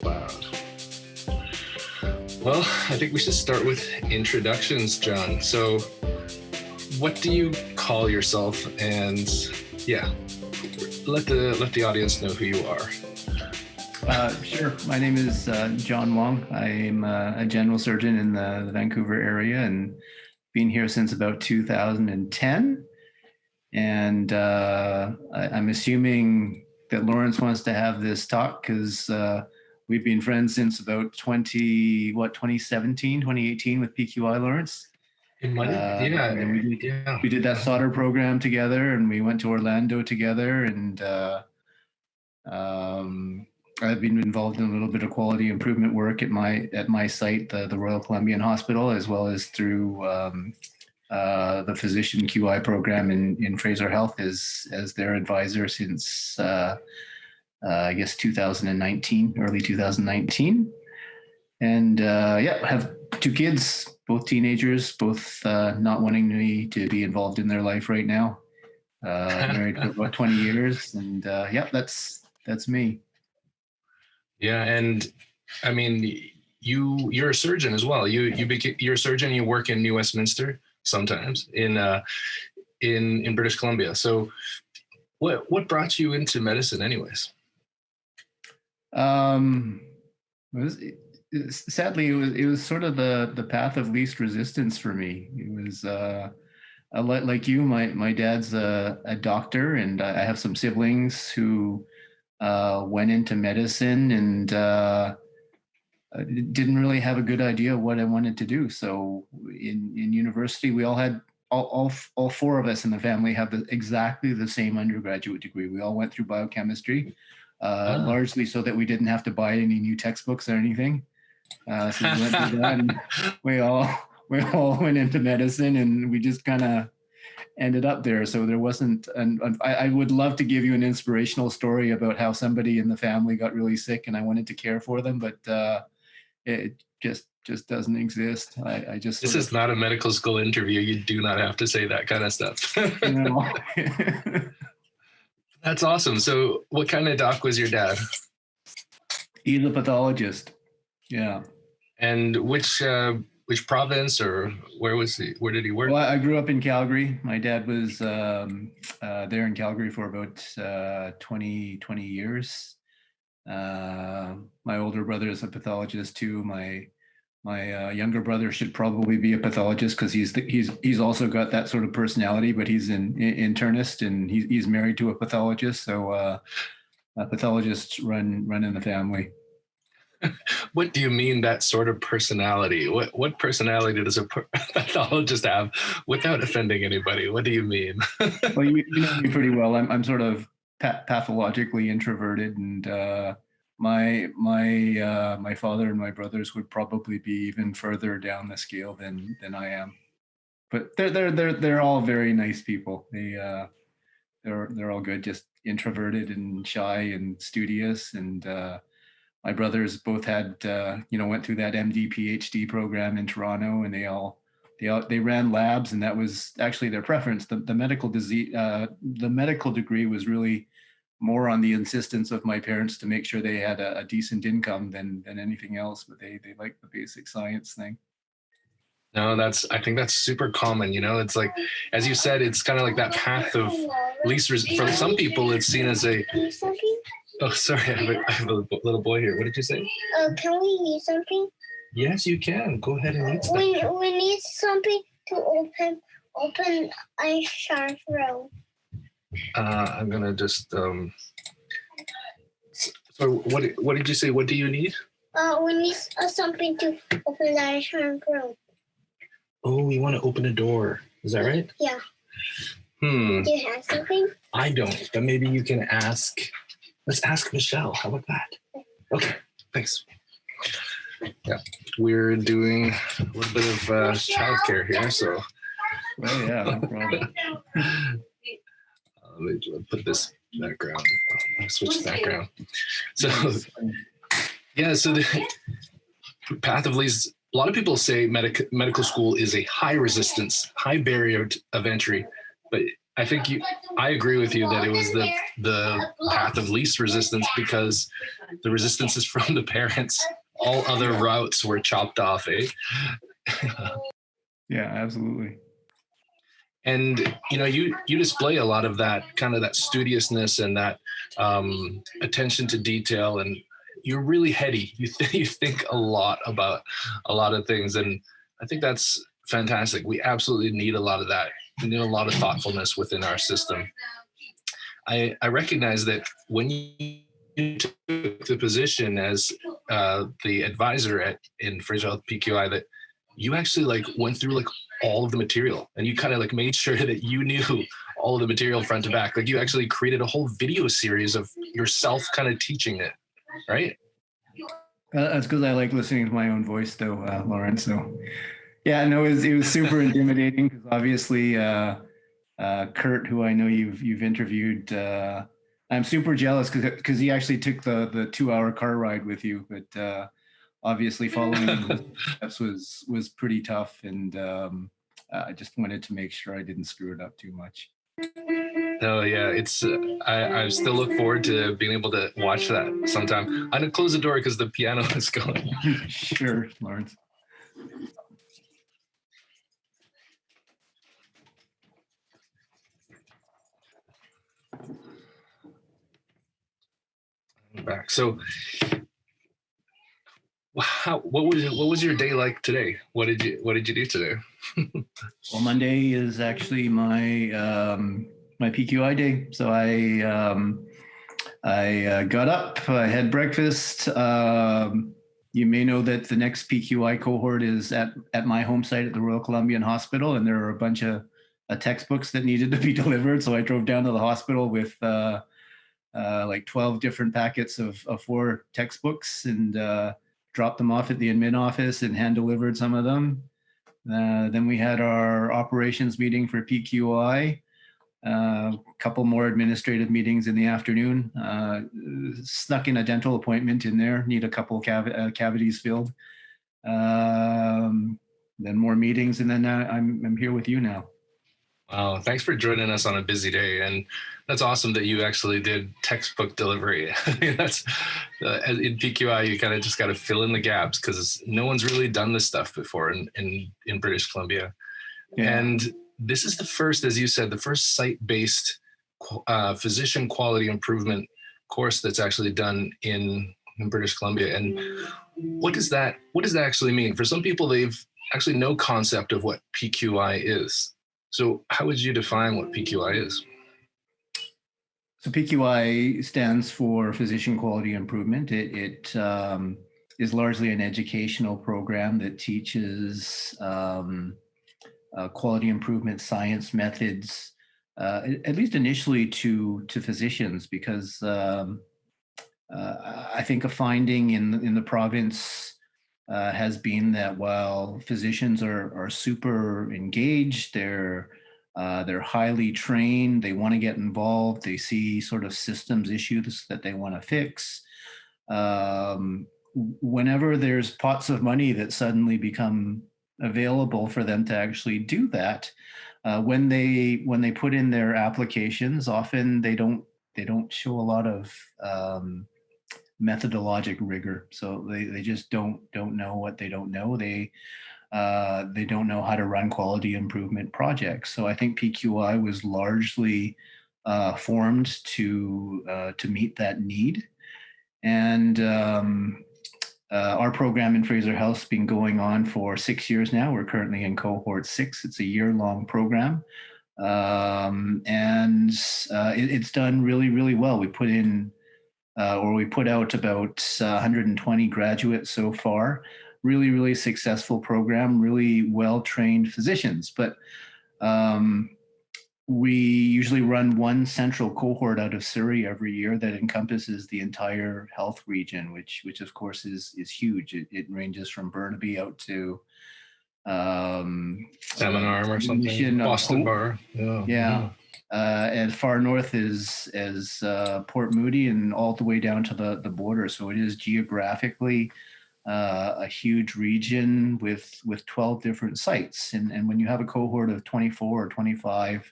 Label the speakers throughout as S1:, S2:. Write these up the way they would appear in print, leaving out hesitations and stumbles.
S1: Wow. Well, I think we should start with introductions, John. So, what do you call yourself? And yeah, let the audience know who you are.
S2: Sure. My name is John Hwang. I'm a general surgeon in the Vancouver area and been here since about 2010. And I'm assuming that Lawrence wants to have this talk because we've been friends since about 2017, 2018 with PQI, Lawrence.
S1: It might have,
S2: We did that solder program together, and we went to Orlando together, and I've been involved in a little bit of quality improvement work at my site, the Royal Columbian Hospital, as well as through the physician QI program in Fraserhealth as their advisor since I guess 2019, early 2019, and I have two kids, both teenagers, both not wanting me to be involved in their life right now. Married for about 20 years, and that's me.
S1: Yeah, and I mean, you're a surgeon as well. You're a surgeon. You work in New Westminster sometimes in British Columbia. So, what brought you into medicine, anyways?
S2: Sadly, it was sort of the path of least resistance for me. It was like you. My dad's a doctor, and I have some siblings who went into medicine and didn't really have a good idea of what I wanted to do. So in university, we all had all four of us in the family have exactly the same undergraduate degree. We all went through biochemistry, largely so that we didn't have to buy any new textbooks or anything. So we went through that, and we all went into medicine, and we just kind of ended up there. So there wasn't, and I would love to give you an inspirational story about how somebody in the family got really sick and I wanted to care for them, but it just doesn't exist. I just
S1: This is not a medical school interview. You do not have to say that kind of stuff.
S2: No.
S1: That's awesome. So what kind of doc was your dad?
S2: He's a pathologist. Yeah.
S1: And which province, or where was he? Where did he work?
S2: Well, I grew up in Calgary. My dad was there in Calgary for about 20 years. My older brother is a pathologist too. My younger brother should probably be a pathologist because he's also got that sort of personality, but he's an internist and he's married to a pathologist. So pathologists run in the family.
S1: What do you mean, that sort of personality? What personality does a pathologist have, without offending anybody? What do you mean?
S2: Well, you know me pretty well. I'm sort of pathologically introverted, and my father and my brothers would probably be even further down the scale than I am. But they're all very nice people. They're all good, just introverted and shy and studious, and my brothers both had, went through that MD PhD program in Toronto, and they ran labs, and that was actually their preference. The medical degree was really more on the insistence of my parents to make sure they had a decent income than anything else, but they liked the basic science thing.
S1: No, I think that's super common. It's like, as you said, it's kind of like that path of least for some people, it's seen as a. Oh, sorry, I have a little boy here. What did you say?
S3: Can we eat something?
S1: Yes, you can. Go ahead and eat something.
S3: We need something to open eyeshadow throat.
S1: I'm gonna just. So what did you say? What do you need?
S3: We need something to open the eyeshadow throat.
S1: Oh, you want to open a door? Is that right?
S3: Yeah.
S1: Do
S3: you have something?
S1: I don't, but maybe you can ask. Let's ask Michelle. How about that? Okay, thanks. Yeah, we're doing a little bit of childcare here, so.
S2: Oh yeah, no problem.
S1: Let me put this background. Switch background. So, yeah. So the path of least. A lot of people say medical school is a high resistance, high barrier of entry, but I think I agree with you that it was the path of least resistance, because the resistance is from the parents. All other routes were chopped off, eh?
S2: Yeah, absolutely.
S1: And you display a lot of that kind of that studiousness and that attention to detail, and you're really heady. You think a lot about a lot of things, and I think that's fantastic. We absolutely need a lot of that. We need a lot of thoughtfulness within our system. I recognize that when you took the position as the advisor in Fraserhealth PQI, that you actually like went through like all of the material, and you kind of like made sure that you knew all of the material front to back. Like you actually created a whole video series of yourself kind of teaching it, right?
S2: That's because I like listening to my own voice, though, Lawrence. So, yeah, no, it was super intimidating because obviously, Kurt, who I know you've interviewed, I'm super jealous because he actually took the 2-hour car ride with you, but obviously following the steps was pretty tough, and I just wanted to make sure I didn't screw it up too much.
S1: Oh yeah, it's I still look forward to being able to watch that sometime. I'm gonna close the door because the piano is going.
S2: Sure, Lawrence.
S1: Back. So, what was your day like today? What did you do today?
S2: Well, Monday is actually my my PQI day, so I got up, I had breakfast. You may know that the next PQI cohort is at my home site at the Royal Columbian Hospital, and there are a bunch of textbooks that needed to be delivered. So I drove down to the hospital with like 12 different packets of 4 textbooks, and dropped them off at the admin office and hand delivered some of them. Then we had our operations meeting for PQI. A couple more administrative meetings in the afternoon. Snuck in a dental appointment in there. Need a couple cavities filled. Then more meetings, and then I'm here with you now.
S1: Wow, thanks for joining us on a busy day, and that's awesome that you actually did textbook delivery. I mean, that's in PQI, you kind of just got to fill in the gaps because no one's really done this stuff before in British Columbia. Yeah. And this is the first, as you said, the first site-based physician quality improvement course that's actually done in British Columbia. And what does that actually mean? For some people, they've actually no concept of what PQI is. So how would you define what PQI is?
S2: So PQI stands for Physician Quality Improvement. It is largely an educational program that teaches quality improvement science methods, at least initially to physicians, because I think a finding in the province has been that while physicians are super engaged, they're highly trained, they want to get involved, they see sort of systems issues that they want to fix. Whenever there's pots of money that suddenly become available for them to actually do that, when they put in their applications, often they don't show a lot of methodologic rigor. So they just don't know what they don't know. They don't know how to run quality improvement projects. So I think PQI was largely formed to meet that need. And our program in Fraserhealth has been going on for 6 years now. We're currently in cohort 6. It's a year-long program. And it's done really, really well. We put out about 120 graduates so far. Really, really successful program, really well-trained physicians. But we usually run one central cohort out of Surrey every year that encompasses the entire health region, which of course is huge. It ranges from Burnaby out to
S1: Salmon Arm or something. Boston Bar.
S2: Yeah. As far north as Port Moody, and all the way down to the border. So it is geographically a huge region with 12 different sites. And when you have a cohort of 24 or 25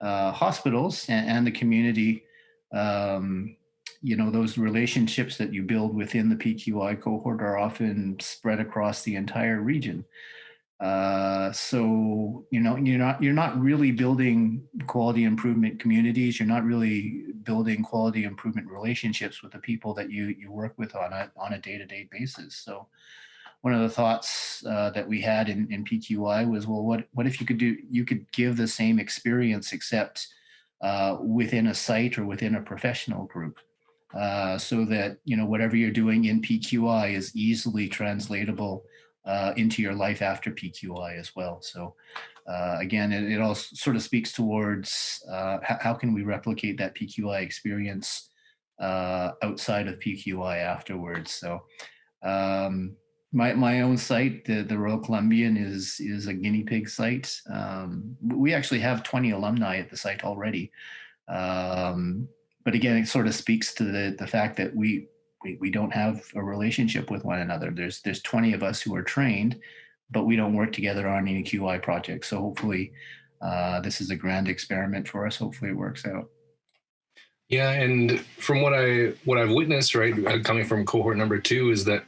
S2: hospitals and the community, those relationships that you build within the PQI cohort are often spread across the entire region. So you're not really building quality improvement communities. You're not really building quality improvement relationships with the people that you work with on a day-to-day basis. So one of the thoughts that we had in PQI was, well, what if you could give the same experience except within a site or within a professional group, so that whatever you're doing in PQI is easily translatable into your life after PQI as well. So again, it all sort of speaks towards how can we replicate that PQI experience outside of PQI afterwards. So my own site, the Royal Columbian, is a guinea pig site. We actually have 20 alumni at the site already. But again, it sort of speaks to the fact that we don't have a relationship with one another. There's 20 of us who are trained, but we don't work together on any QI projects. So hopefully this is a grand experiment for us. Hopefully it works out.
S1: Yeah, and from what I've witnessed, right, coming from cohort number 2, is that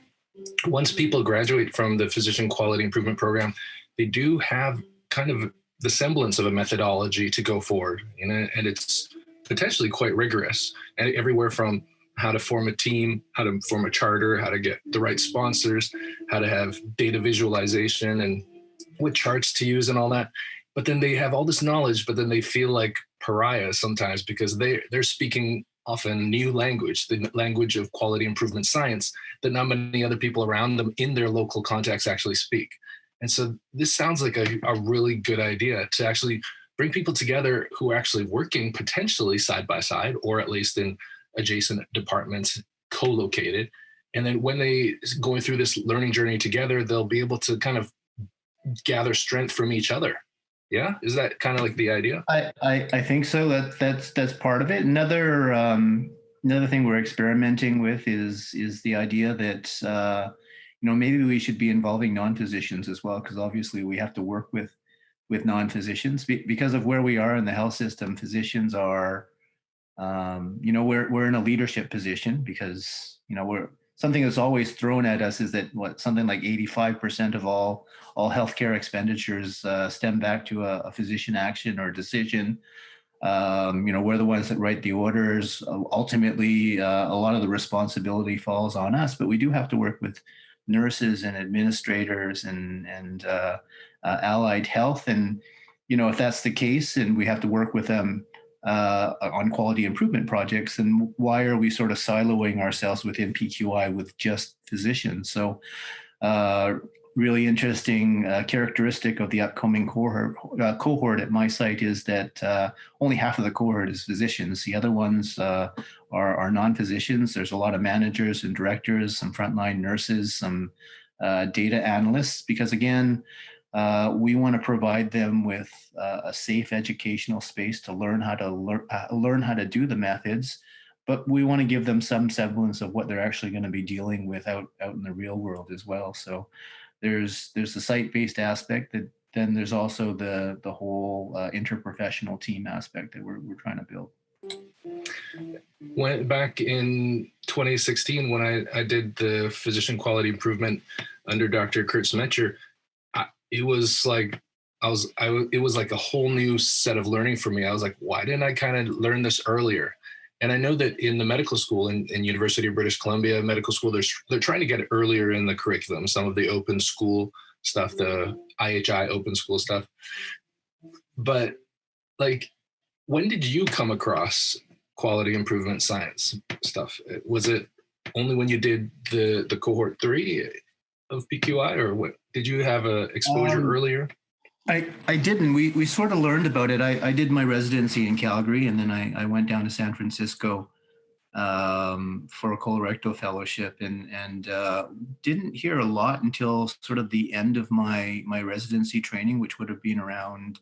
S1: once people graduate from the physician quality improvement program, they do have kind of the semblance of a methodology to go forward, and it's potentially quite rigorous, and everywhere from how to form a team, how to form a charter, how to get the right sponsors, how to have data visualization and what charts to use and all that. But then they have all this knowledge, but then they feel like pariahs sometimes because they're speaking often new language, the language of quality improvement science that not many other people around them in their local context actually speak. And so this sounds like a really good idea to actually bring people together who are actually working potentially side by side, or at least in adjacent departments, co-located. And then when they going through this learning journey together, they'll be able to kind of gather strength from each other. Yeah, is that kind of like the idea?
S2: I think so. That's part of it. Another thing we're experimenting with is the idea that maybe we should be involving non-physicians as well, because obviously we have to work with non-physicians because of where we are in the health system. Physicians are, we're in a leadership position because we're something that's always thrown at us is that something like 85% of all healthcare expenditures stem back to a physician action or decision. We're the ones that write the orders. Ultimately, a lot of the responsibility falls on us, but we do have to work with nurses and administrators and allied health. And, if that's the case and we have to work with them on quality improvement projects, and why are we sort of siloing ourselves within PQI with just physicians? So really interesting characteristic of the upcoming cohort at my site is that only half of the cohort is physicians. The other ones are non-physicians. There's a lot of managers and directors, some frontline nurses, some data analysts, because again, we want to provide them with a safe educational space to learn how to do the methods, but we want to give them some semblance of what they're actually going to be dealing with out in the real world as well. So there's the site-based aspect, that then there's also the whole interprofessional team aspect that we're trying to build.
S1: Went back in 2016 when I did the physician quality improvement under Dr. Kurt Smetcher. It was like it was like a whole new set of learning for me. I was like, why didn't I kind of learn this earlier? And I know that in the medical school in University of British Columbia Medical School, they're trying to get it earlier in the curriculum, some of the open school stuff, the IHI open school stuff. But like, when did you come across quality improvement science stuff? Was it only when you did the cohort 3 of PQI, or what? Did you have a exposure earlier?
S2: I didn't. We sort of learned about it. I did my residency in Calgary, and then I went down to San Francisco for a colorectal fellowship, and didn't hear a lot until sort of the end of my residency training, which would have been around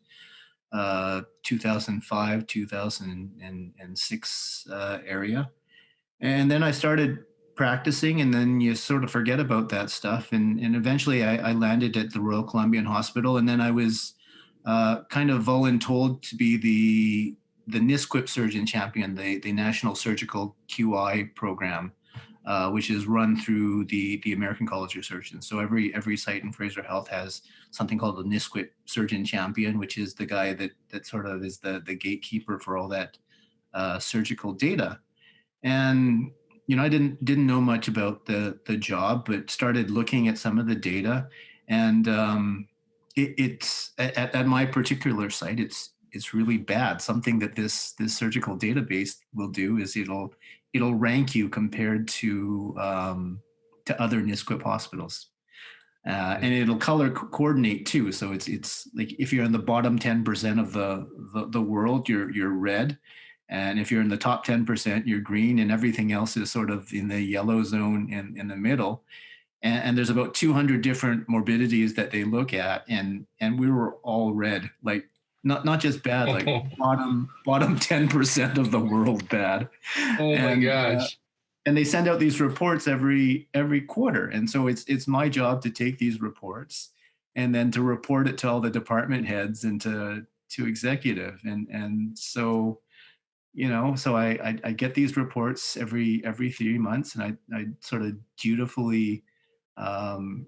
S2: 2005, 2006 area. And then I started practicing, and then you sort of forget about that stuff. And eventually I landed at the Royal Columbian Hospital, and then I was kind of voluntold to be the NISQIP Surgeon Champion, the National Surgical QI program, which is run through the American College of Surgeons. So every site in Fraserhealth has something called the NISQIP Surgeon Champion, which is the guy that sort of is the gatekeeper for all that surgical data. And I didn't know much about the job, but started looking at some of the data, and it's at my particular site, it's really bad. Something that this surgical database will do is it'll rank you compared to other NISQIP hospitals. And it'll color coordinate too. So it's like if you're in the bottom 10% of the world, you're red. And if you're in the top 10%, you're green, and everything else is sort of in the yellow zone in the middle. And there's about 200 different morbidities that they look at, and we were all red, like not just bad, like bottom 10% of the world bad.
S1: Oh my gosh.
S2: And they send out these reports every quarter, and so it's my job to take these reports and then to report it to all the department heads and to executive, and so. So I get these reports every 3 months, and I sort of dutifully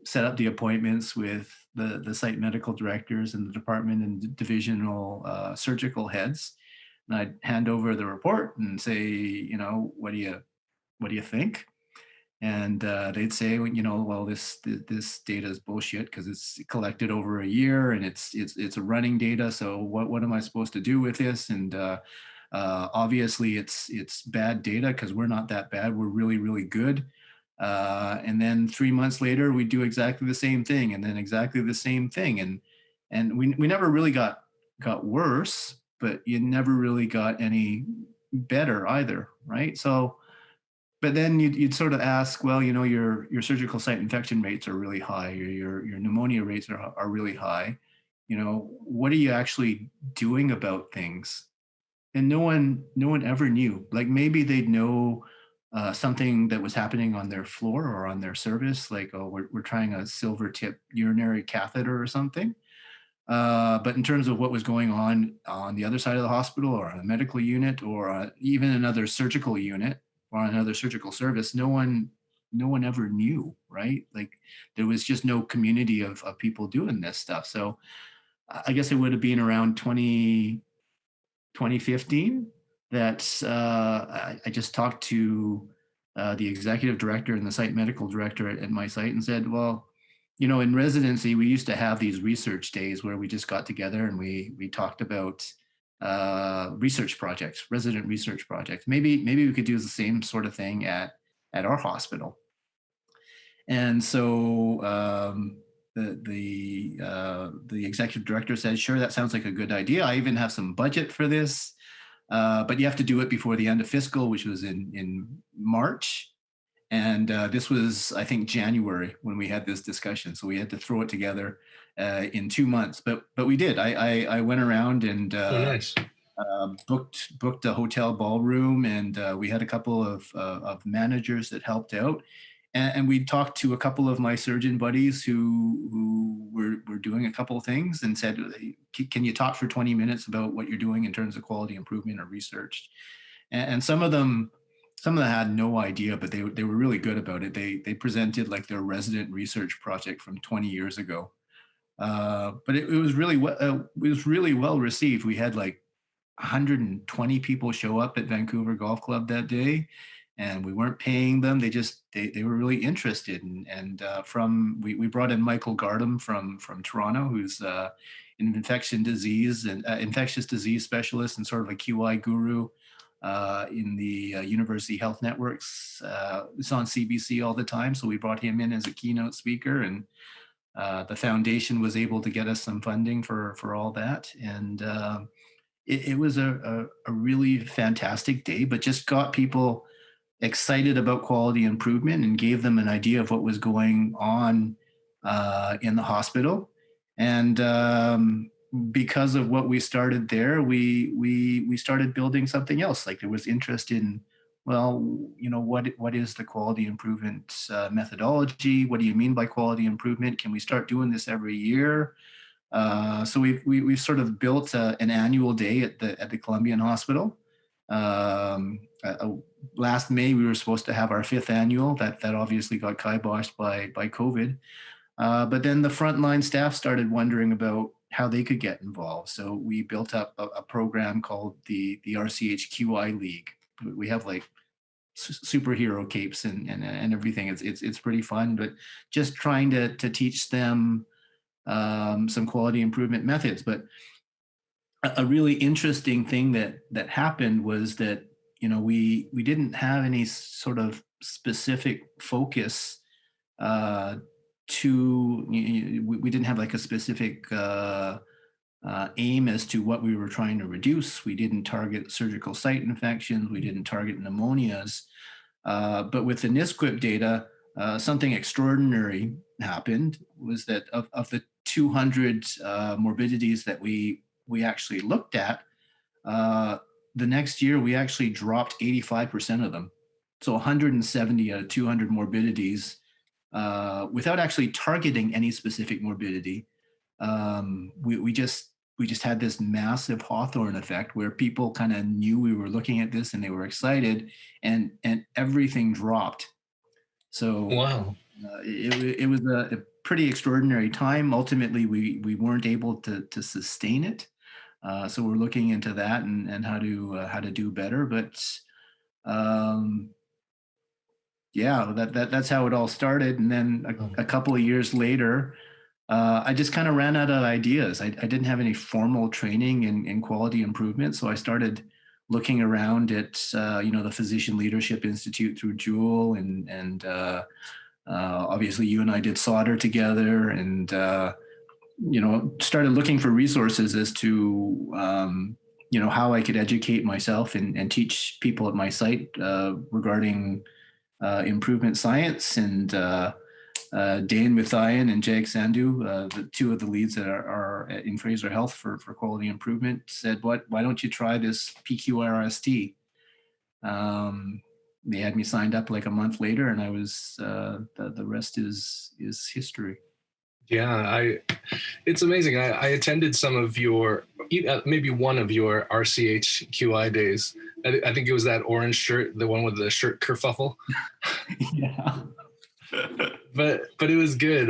S2: set up the appointments with the site medical directors and the department and divisional surgical heads. And I'd hand over the report and say, what do you think? And they'd say, well, this data is bullshit because it's collected over a year and it's a running data. So what am I supposed to do with this? And obviously it's bad data because we're not that bad. We're really, really good. And then 3 months later, we do exactly the same thing, and then exactly the same thing. And we never really got worse, but you never really got any better either. Right. So, but then you'd sort of ask, well, your surgical site infection rates are really high, your pneumonia rates are really high. What are you actually doing about things? And no one ever knew. Like maybe they'd know something that was happening on their floor or on their service, like, oh, we're trying a silver tip urinary catheter or something. But in terms of what was going on the other side of the hospital or on a medical unit or even another surgical unit or another surgical service, no one ever knew, right? Like there was just no community of people doing this stuff. So I guess it would have been around 2015 that I just talked to the executive director and the site medical director at my site and said, well, in residency, we used to have these research days where we just got together and we talked about research projects, resident research projects. Maybe we could do the same sort of thing at our hospital. And so the executive director said, sure, that sounds like a good idea. I even have some budget for this, but you have to do it before the end of fiscal, which was in March. And this was, I think, January when we had this discussion. So we had to throw it together in 2 months, but we did. I went around and
S1: nice.
S2: booked a hotel ballroom, and we had a couple of managers that helped out. And we talked to a couple of my surgeon buddies who were doing a couple of things and said, can you talk for 20 minutes about what you're doing in terms of quality improvement or research? And some of them had no idea, but they were really good about it. They presented like their resident research project from 20 years ago. But it was really well received. We had like 120 people show up at Vancouver Golf Club that day, and we weren't paying them. They were really interested. And we brought in Michael Gardam from Toronto, who's an infectious disease specialist and sort of a QI guru in the University Health Networks. It's on CBC all the time. So we brought him in as a keynote speaker, and the foundation was able to get us some funding for all that. And it was a really fantastic day, but just got people excited about quality improvement and gave them an idea of what was going on in the hospital. And because of what we started there, we started building something else. Like there was interest in, well, what is the quality improvement methodology? What do you mean by quality improvement? Can we start doing this every year? So we've sort of built an annual day at the Columbian Hospital. Last May we were supposed to have our 5th annual. That obviously got kiboshed by COVID. But then the frontline staff started wondering about how they could get involved. So we built up a program called the RCHQI League. We have like superhero capes and everything. It's pretty fun, but just trying to teach them some quality improvement methods. But a really interesting thing that happened was that, you know, we didn't have any sort of specific focus we didn't have like a specific aim as to what we were trying to reduce. We didn't target surgical site infections. We didn't target pneumonias. But with the NISQIP data, something extraordinary happened. Was that of the 200 morbidities that we actually looked at, the next year we actually dropped 85% of them. So 170 out of 200 morbidities, without actually targeting any specific morbidity. We just had this massive Hawthorne effect where people kind of knew we were looking at this and they were excited, and everything dropped. So
S1: Wow.
S2: It was a pretty extraordinary time. Ultimately, we weren't able to sustain it. So we're looking into that and how to do better. But yeah, that's how it all started. And then a couple of years later, I just kind of ran out of ideas. I didn't have any formal training in quality improvement, so I started looking around at the Physician Leadership Institute through Jewel, and obviously you and I did solder together, and started looking for resources as to how I could educate myself and teach people at my site regarding improvement science. And Dane Mathian and Jag Sandhu, the two of the leads that are in Fraserhealth for quality improvement, said, why don't you try this PQRST? They had me signed up like a month later, and I was the rest is history.
S1: Yeah, it's amazing. I attended some of your, maybe one of your RCHQI days. I think it was that orange shirt, the one with the shirt kerfuffle.
S2: Yeah.
S1: But it was good.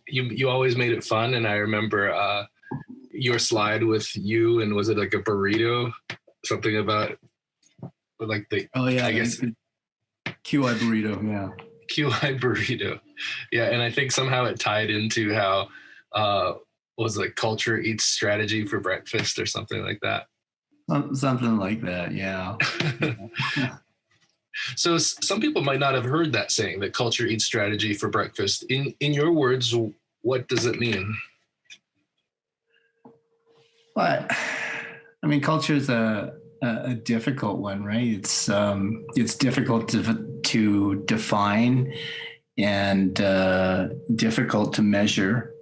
S1: You always made it fun, and I remember your slide with you, and was it like a burrito, something about like the I guess
S2: QI burrito, yeah.
S1: QI burrito, yeah. And I think somehow it tied into how was like culture eats strategy for breakfast or something like that.
S2: Something like that, yeah.
S1: So some people might not have heard that saying, that culture eats strategy for breakfast. In your words, what does it mean?
S2: Well, I mean, culture is a difficult one, right? It's difficult to define and difficult to measure.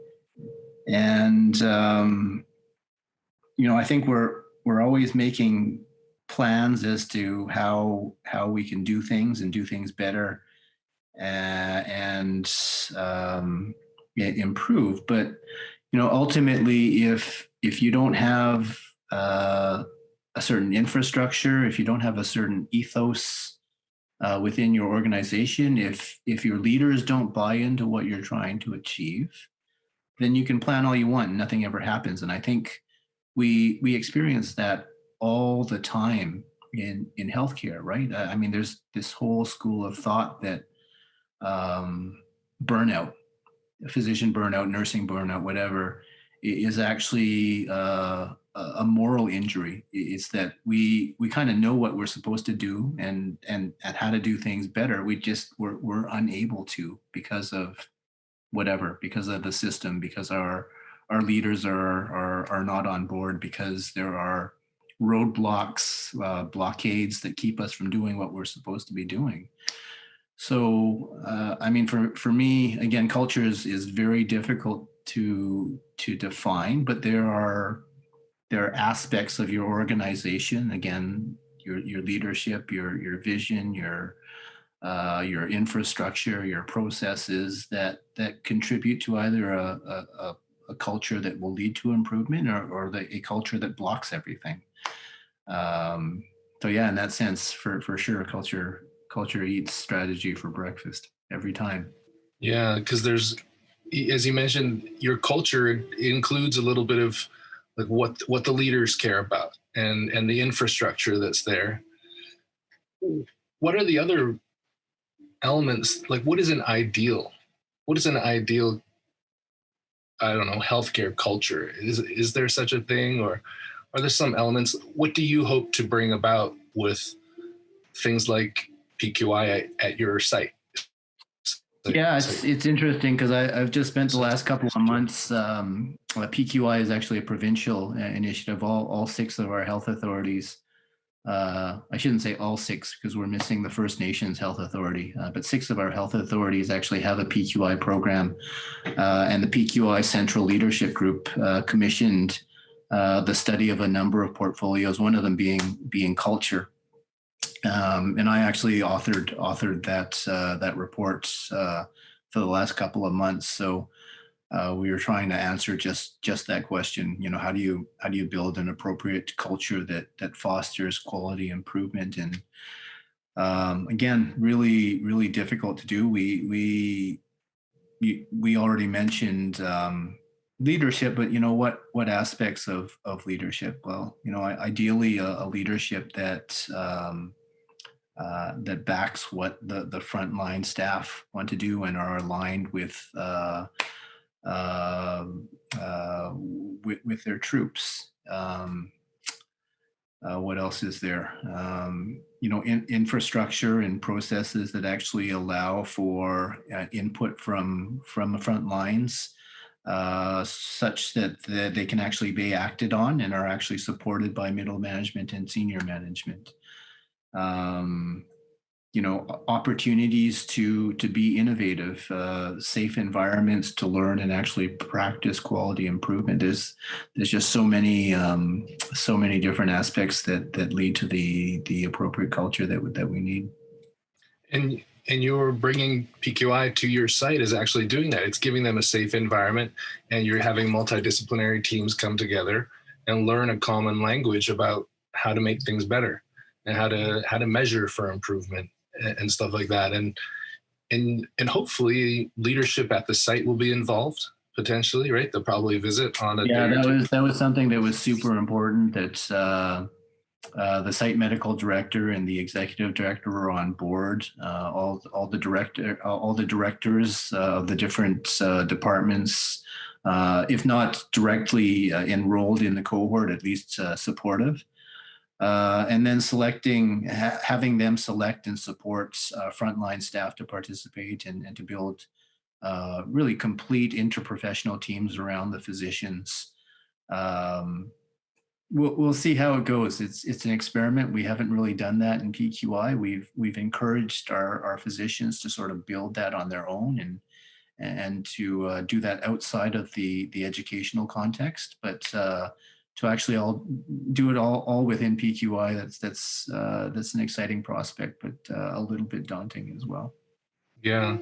S2: And I think we're always making plans as to how we can do things and do things better and improve. But ultimately, if you don't have a certain infrastructure, if you don't have a certain ethos within your organization, if your leaders don't buy into what you're trying to achieve, then you can plan all you want and nothing ever happens. And I think we experience that all the time in healthcare, right? I mean, there's this whole school of thought that burnout, physician burnout, nursing burnout, whatever, is actually a moral injury. It's that we kind of know what we're supposed to do and how to do things better. We're unable to because of whatever, because of the system, because our leaders are not on board, because there are roadblocks, blockades that keep us from doing what we're supposed to be doing. So, I mean, for me, again, culture is very difficult to define, but there are aspects of your organization, again, your leadership, your vision, your infrastructure, your processes that contribute to either a a culture that will lead to improvement, or a culture that blocks everything. So yeah, in that sense, for sure, culture eats strategy for breakfast every time.
S1: Yeah, because there's, as you mentioned, your culture includes a little bit of like what the leaders care about and the infrastructure that's there. What are the other elements? Like, what is an ideal? What is an ideal? I don't know, healthcare culture. Is there such a thing, or are there some elements? What do you hope to bring about with things like PQI at your site?
S2: Yeah, it's interesting because I've just spent the last couple of months. PQI is actually a provincial initiative. All six of our health authorities. I shouldn't say all six because we're missing the First Nations Health Authority, but six of our health authorities actually have a PQI program, and the PQI Central Leadership Group commissioned the study of a number of portfolios. One of them being culture. And I actually authored that report for the last couple of months. So we were trying to answer just that question. You know, how do you build an appropriate culture that fosters quality improvement? And again, really difficult to do. We already mentioned leadership, but you know what aspects of leadership? Well, you know, ideally a leadership that that backs what the frontline staff want to do and are aligned with with their troops. What else is there? You know, infrastructure and processes that actually allow for input from the front lines, such that they can actually be acted on and are actually supported by middle management and senior management. You know, opportunities to be innovative, safe environments to learn and actually practice quality improvement. There's just so many different aspects that lead to the appropriate culture that we need.
S1: And you're bringing PQI to your site is actually doing that. It's giving them a safe environment, and you're having multidisciplinary teams come together and learn a common language about how to make things better and how to measure for improvement and stuff like that. And hopefully leadership at the site will be involved potentially, right? They'll probably visit on a
S2: day. That was something that was super important. That the site medical director and the executive director were on board. All the directors of the different departments, if not directly enrolled in the cohort, at least supportive. And then having them select and support frontline staff to participate and to build really complete interprofessional teams around the physicians. We'll see how it goes. It's an experiment. We haven't really done that in PQI. We've encouraged our physicians to sort of build that on their own and to do that outside of the educational context, but to actually do it all within PQI, that's an exciting prospect, but a little bit daunting as well.
S1: Yeah,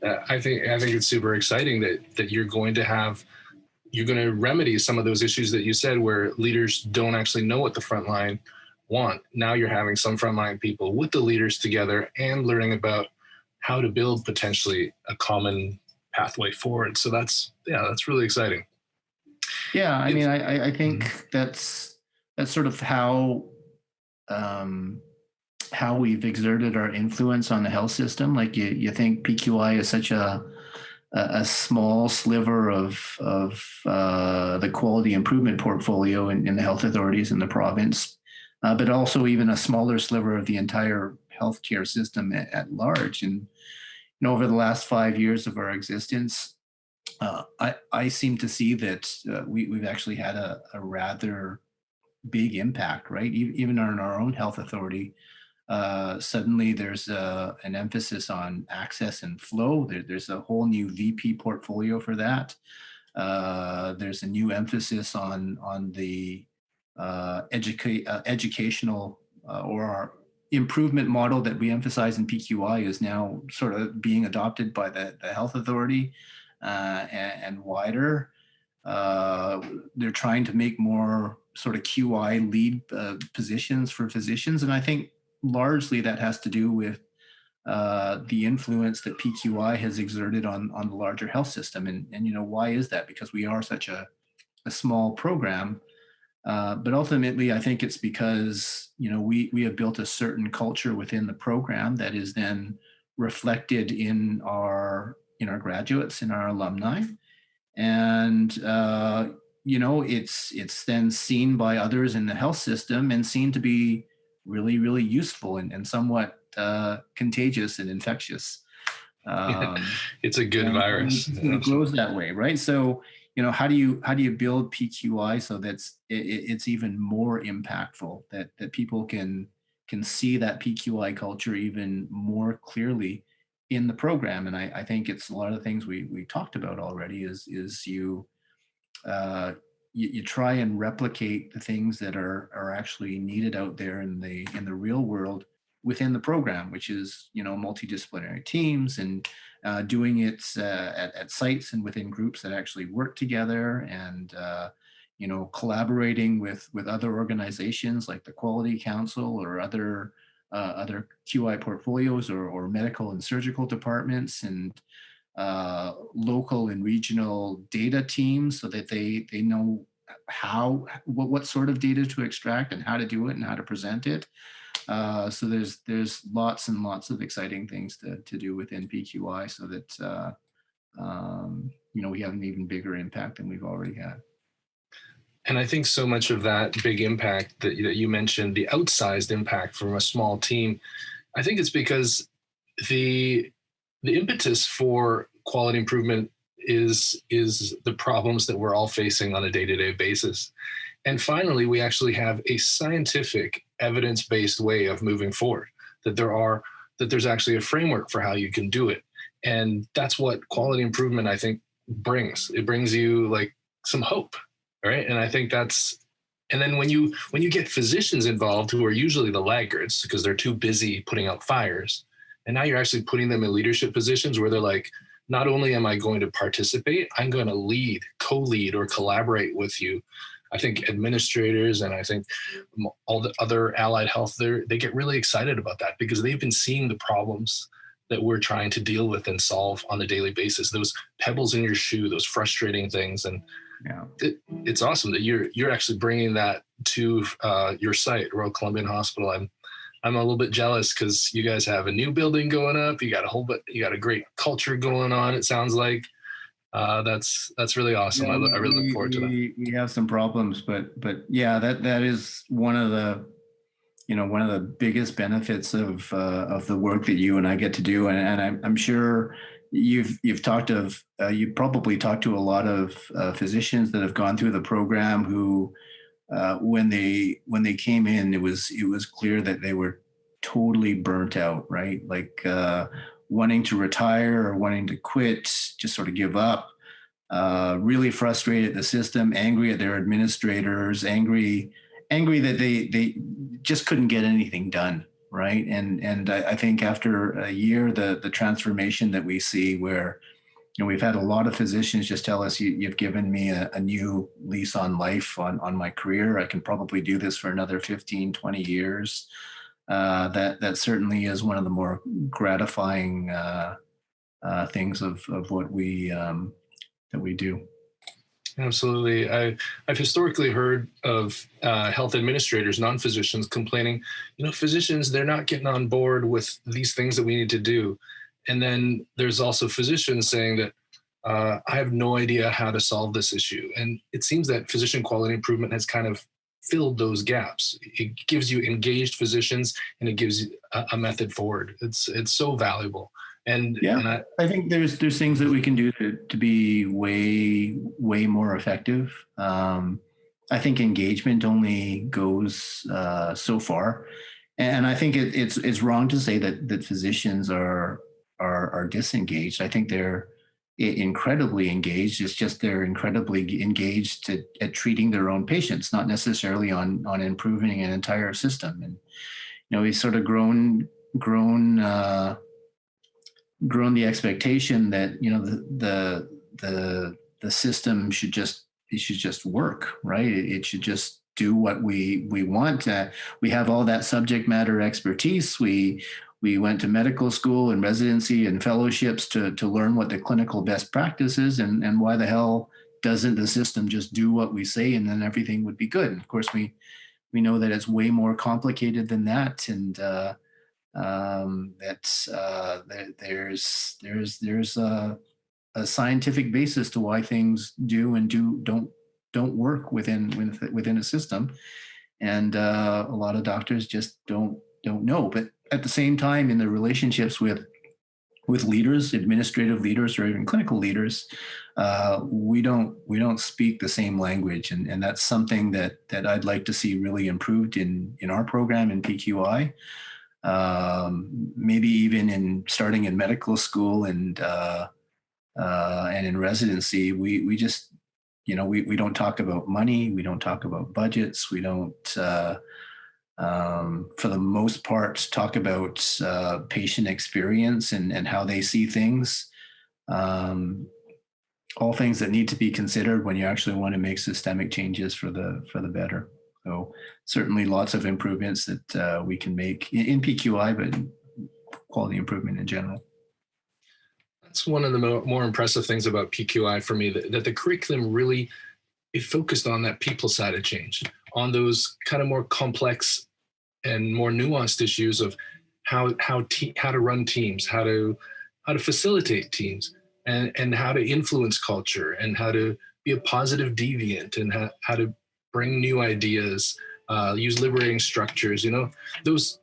S1: I think it's super exciting that you're going to remedy some of those issues that you said, where leaders don't actually know what the front line want. Now you're having some frontline people with the leaders together and learning about how to build potentially a common pathway forward. So that's really exciting.
S2: Yeah, I mean, I think that's sort of how we've exerted our influence on the health system. Like you think PQI is such a small sliver of the quality improvement portfolio in the health authorities in the province, but also even a smaller sliver of the entire healthcare system at large. And over the last 5 years of our existence, I seem to see that we've actually had a rather big impact, right? Even on our own health authority, suddenly there's an emphasis on access and flow. There's a whole new VP portfolio for that. There's a new emphasis on the educational or our improvement model that we emphasize in PQI is now sort of being adopted by the health authority and wider. they're trying to make more sort of QI lead positions for physicians. And I think largely that has to do with the influence that PQI has exerted on the larger health system. And why is that? Because we are such a small program. But ultimately, I think it's because, we have built a certain culture within the program that is then reflected in our graduates, in our alumni. And, it's then seen by others in the health system and seen to be really, really useful and somewhat contagious and infectious.
S1: It's a good virus.
S2: It grows that way, right? So, how do you build PQI so that's it's even more impactful, that people can see that PQI culture even more clearly in the program? And I think it's a lot of the things we talked about already is you try and replicate the things that are actually needed out there in the real world within the program, which is multidisciplinary teams and doing it at sites and within groups that actually work together, and collaborating with other organizations like the Quality Council or other QI portfolios or medical and surgical departments, and local and regional data teams, so that they know what sort of data to extract and how to do it and how to present it. So there's lots and lots of exciting things to do within PQI, so that we have an even bigger impact than we've already had.
S1: And I think so much of that big impact that you mentioned, the outsized impact from a small team, I think it's because the impetus for quality improvement is the problems that we're all facing on a day-to-day basis. And finally, we actually have a scientific, evidence-based way of moving forward, that there's actually a framework for how you can do it. And that's what quality improvement, I think, brings. It brings you like some hope, right? And I think and then when you get physicians involved, who are usually the laggards because they're too busy putting out fires, and now you're actually putting them in leadership positions where they're like, not only am I going to participate, I'm going to lead, co-lead, or collaborate with you. I think administrators and I think all the other allied health, they get really excited about that because they've been seeing the problems that we're trying to deal with and solve on a daily basis. Those pebbles in your shoe, those frustrating things. And it's awesome that you're actually bringing that to your site, Royal Columbian Hospital. I'm a little bit jealous because you guys have a new building going up. You got a great culture going on. It sounds like that's really awesome.
S2: Yeah,
S1: I really look forward to that.
S2: We have some problems, but yeah, that is one of the biggest benefits of the work that you and I get to do. And I'm sure you've probably talked to a lot of physicians that have gone through the program who, when they came in, it was clear that they were totally burnt out, right? Like wanting to retire or wanting to quit, just sort of give up, really frustrated at the system, angry at their administrators, angry that they just couldn't get anything done, right? And I think after a year, the transformation that we see, where we've had a lot of physicians just tell us, you've given me a new lease on life, on my career. I can probably do this for another 15, 20 years. That certainly is one of the more gratifying things of what that we do.
S1: Absolutely. I've historically heard of health administrators, non-physicians, complaining, physicians, they're not getting on board with these things that we need to do. And then there's also physicians saying that I have no idea how to solve this issue. And it seems that physician quality improvement has kind of filled those gaps. It gives you engaged physicians and it gives you a method forward. It's so valuable. And
S2: I think there's things that we can do to be way more effective. I think engagement only goes so far, and I think it's wrong to say that physicians are disengaged. I think they're incredibly engaged. It's just they're incredibly engaged at treating their own patients, not necessarily on improving an entire system. And we've sort of grown the expectation that the system should just just work, right? It should just do what we want. We have all that subject matter expertise. We went to medical school and residency and fellowships to learn what the clinical best practice is, and why the hell doesn't the system just do what we say and then everything would be good? And of course, we know that it's way more complicated than that, and there's a scientific basis to why things do and don't work within a system, and a lot of doctors just don't know. But at the same time, in the relationships with leaders, administrative leaders, or even clinical leaders, we don't speak the same language, and that's something that I'd like to see really improved in our program in PQI. Maybe even in starting in medical school and in residency, we just, we don't talk about money, we don't talk about budgets, we don't, for the most part, talk about patient experience and how they see things. All things that need to be considered when you actually want to make systemic changes for the better. So certainly lots of improvements that we can make in PQI, but quality improvement in general.
S1: That's one of the more impressive things about PQI for me, that the curriculum really, it focused on that people side of change, on those kind of more complex and more nuanced issues of how to run teams, how to facilitate teams, and how to influence culture, and how to be a positive deviant, and how to bring new ideas, use liberating structures, those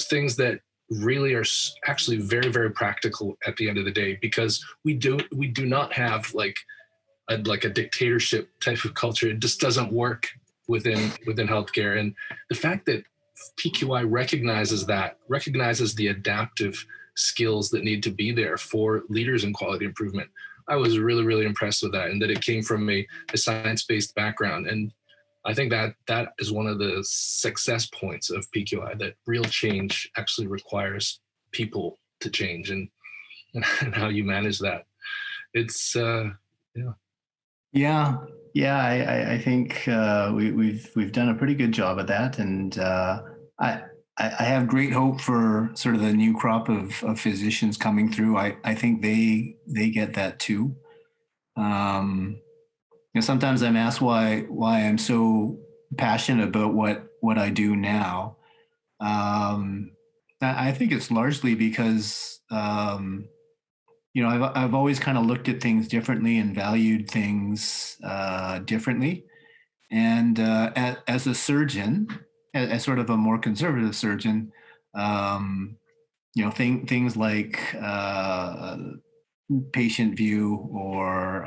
S1: things that really are actually very, very practical at the end of the day, because we do not have like a dictatorship type of culture. It just doesn't work within healthcare. And the fact that PQI recognizes the adaptive skills that need to be there for leaders in quality improvement, I was really, really impressed with that, and that it came from a science-based background. And I think that is one of the success points of PQI, that real change actually requires people to change, and how you manage that. It's
S2: Yeah. I think we've done a pretty good job of that, and I have great hope for sort of the new crop of physicians coming through. I think they get that too. Sometimes I'm asked why I'm so passionate about what I do now. I think it's largely because I've always kind of looked at things differently and valued things differently. And as a surgeon, as sort of a more conservative surgeon, things like patient view or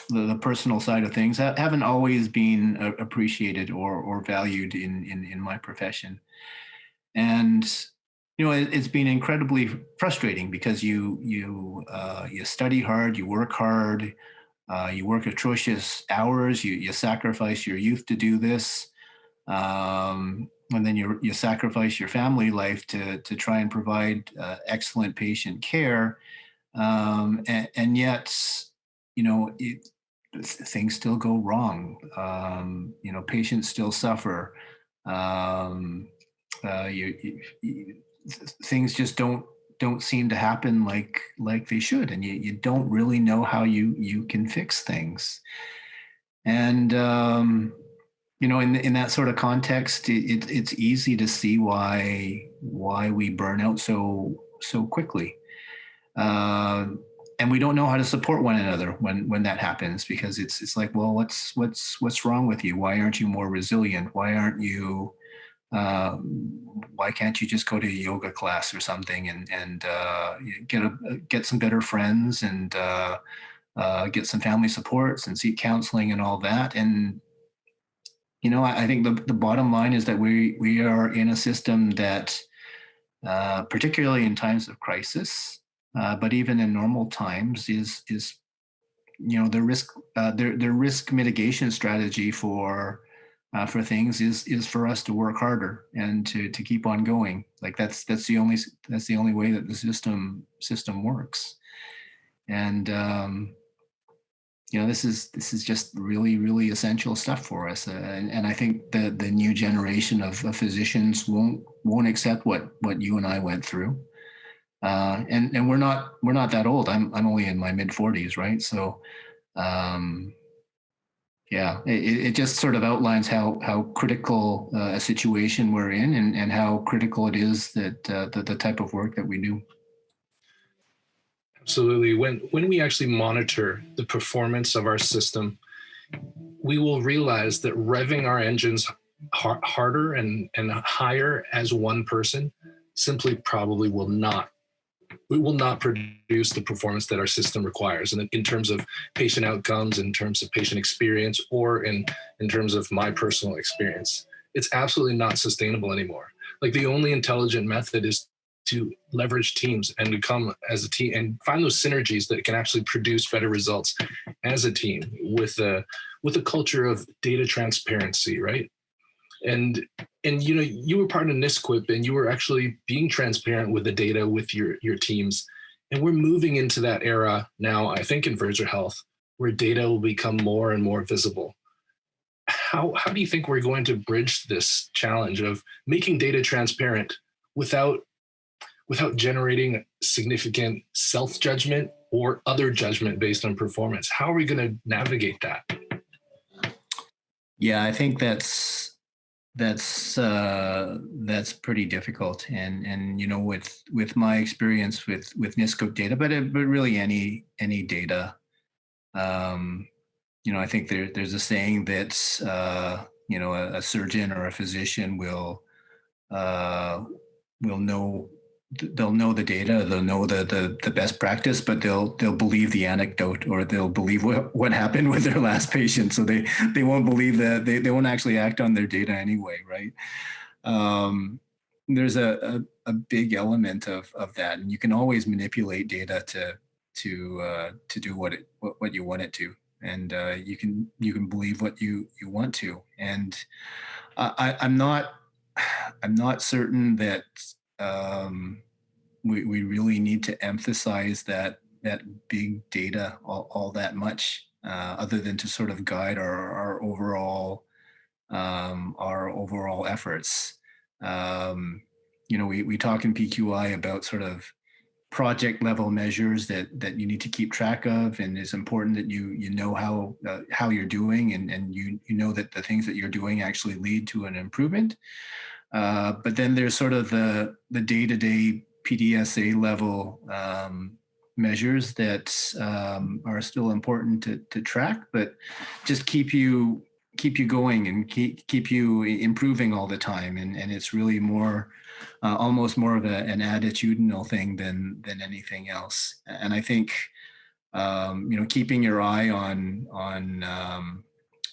S2: the personal side of things haven't always been appreciated or valued in my profession. And it's been incredibly frustrating, because you study hard, you work hard, you work atrocious hours, you sacrifice your youth to do this, and then you sacrifice your family life to try and provide excellent patient care, and yet things still go wrong. Patients still suffer. Things just don't seem to happen like they should, and you don't really know how you can fix things. And in that sort of context, it's easy to see why we burn out so quickly. And we don't know how to support one another when that happens, because it's like, well, what's wrong with you? Why aren't you more resilient? Why aren't you? Why can't you just go to a yoga class or something and get some better friends and get some family supports and seek counseling and all that? And I think the bottom line is that we are in a system that, particularly in times of crisis, but even in normal times, is the risk mitigation strategy for things is for us to work harder and to keep on going. Like that's the only way that the system works. And this is just really, really essential stuff for us. And I think the new generation of physicians won't accept what you and I went through. And we're not that old. I'm only in my mid 40s, right? So yeah, it just sort of outlines how critical a situation we're in, and how critical it is that the type of work that we do.
S1: Absolutely. When we actually monitor the performance of our system, we will realize that revving our engines harder and higher as one person simply probably will not produce the performance that our system requires, and in terms of patient outcomes, in terms of patient experience, or in terms of my personal experience. It's absolutely not sustainable anymore. Like, the only intelligent method is to leverage teams and to come as a team and find those synergies that can actually produce better results as a team, with a culture of data transparency, right? And you were part of NISQIP, and you were actually being transparent with the data with your teams. And we're moving into that era now, I think, in Fraserhealth, where data will become more and more visible. How do you think we're going to bridge this challenge of making data transparent without generating significant self-judgment or other judgment based on performance? How are we going to navigate that?
S2: Yeah, I think that's pretty difficult. And with my experience with NISQIP data, but really any data, I think there's a saying that a surgeon or a physician will know. They'll know the data, they'll know the best practice, but they'll believe the anecdote, or they'll believe what happened with their last patient. So they won't believe that, they won't actually act on their data anyway, right? There's a big element of that, and you can always manipulate data to do what you want it to, and you can believe what you want to. And I'm not certain that we really need to emphasize that big data all that much, other than to sort of guide our overall efforts. We talk in PQI about sort of project level measures that you need to keep track of, and it's important that you know how you're doing, and you know that the things that you're doing actually lead to an improvement. But then there's sort of the day-to-day PDSA level measures that are still important to track, but just keep you going and keep you improving all the time. And it's really more almost more of an attitudinal thing than anything else. And I think keeping your eye on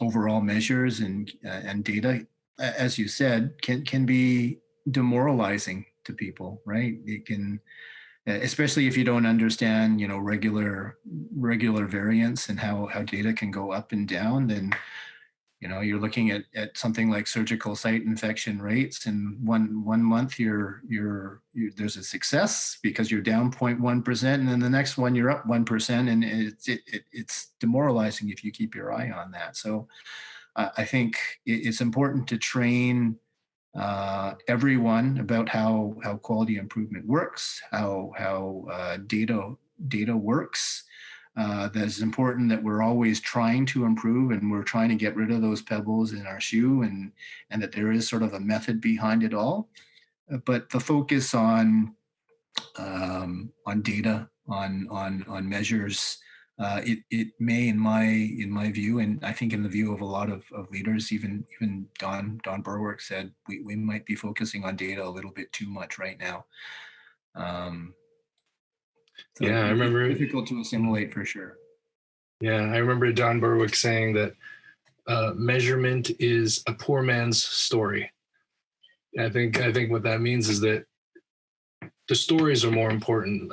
S2: overall measures and data, as you said, can be demoralizing to people, right? It can, especially if you don't understand, regular variance and how data can go up and down. Then, you're looking at something like surgical site infection rates, and one month there's a success because you're down 0.1%, and then the next one you're up 1%, and it's demoralizing if you keep your eye on that. So I think it's important to train everyone about how quality improvement works, how data works. That's important, that we're always trying to improve, and we're trying to get rid of those pebbles in our shoe, and that there is sort of a method behind it all. But the focus on data, on measures, it may, in my view, and I think in the view of a lot of leaders, even Don Berwick said, we might be focusing on data a little bit too much right now. So
S1: yeah, I remember,
S2: difficult to assimilate for sure.
S1: Yeah, I remember Don Berwick saying that measurement is a poor man's story. I think what that means is that the stories are more important.